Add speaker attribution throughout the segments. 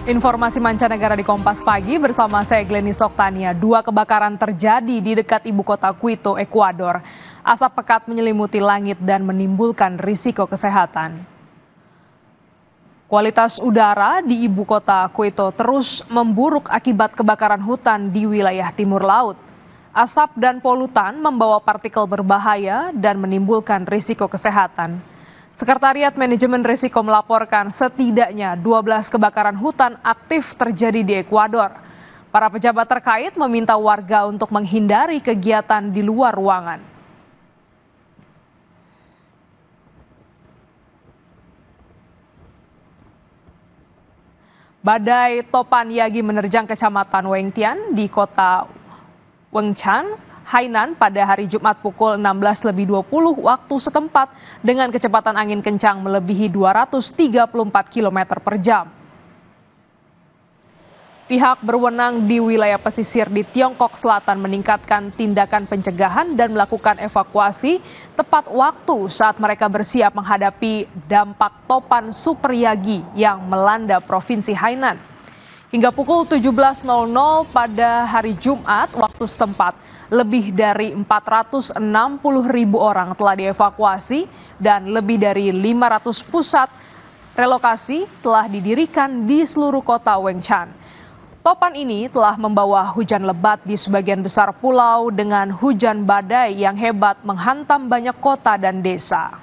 Speaker 1: Informasi mancanegara di Kompas Pagi bersama saya Glenny Soktania. 2 kebakaran terjadi di dekat ibu kota Quito, Ekuador. Asap pekat menyelimuti langit dan menimbulkan risiko kesehatan. Kualitas udara di ibu kota Quito terus memburuk akibat kebakaran hutan di wilayah timur laut. Asap dan polutan membawa partikel berbahaya dan menimbulkan risiko kesehatan. Sekretariat Manajemen Risiko melaporkan setidaknya 12 kebakaran hutan aktif terjadi di Ekuador. Para pejabat terkait meminta warga untuk menghindari kegiatan di luar ruangan. Badai Topan Yagi menerjang Kecamatan Wengtian di kota Wengchan, Hainan pada hari Jumat pukul 16.20 waktu setempat dengan kecepatan angin kencang melebihi 234 km per jam. Pihak berwenang di wilayah pesisir di Tiongkok Selatan meningkatkan tindakan pencegahan dan melakukan evakuasi tepat waktu saat mereka bersiap menghadapi dampak topan Super Yagi yang melanda Provinsi Hainan. Hingga pukul 17.00 pada hari Jumat waktu setempat, lebih dari 460.000 orang telah dievakuasi dan lebih dari 500 pusat relokasi telah didirikan di seluruh kota Wengchan. Topan ini telah membawa hujan lebat di sebagian besar pulau dengan hujan badai yang hebat menghantam banyak kota dan desa.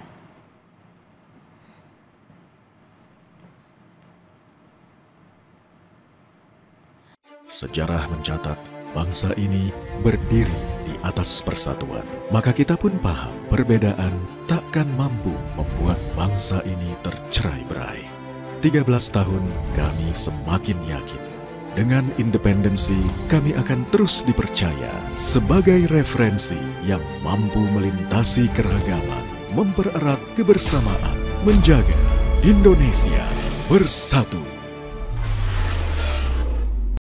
Speaker 2: Sejarah mencatat bangsa ini berdiri di atas persatuan. Maka kita pun paham perbedaan takkan mampu membuat bangsa ini tercerai-berai. 13 tahun kami semakin yakin. Dengan independensi kami akan terus dipercaya sebagai referensi yang mampu melintasi keragaman, mempererat kebersamaan, menjaga Indonesia bersatu.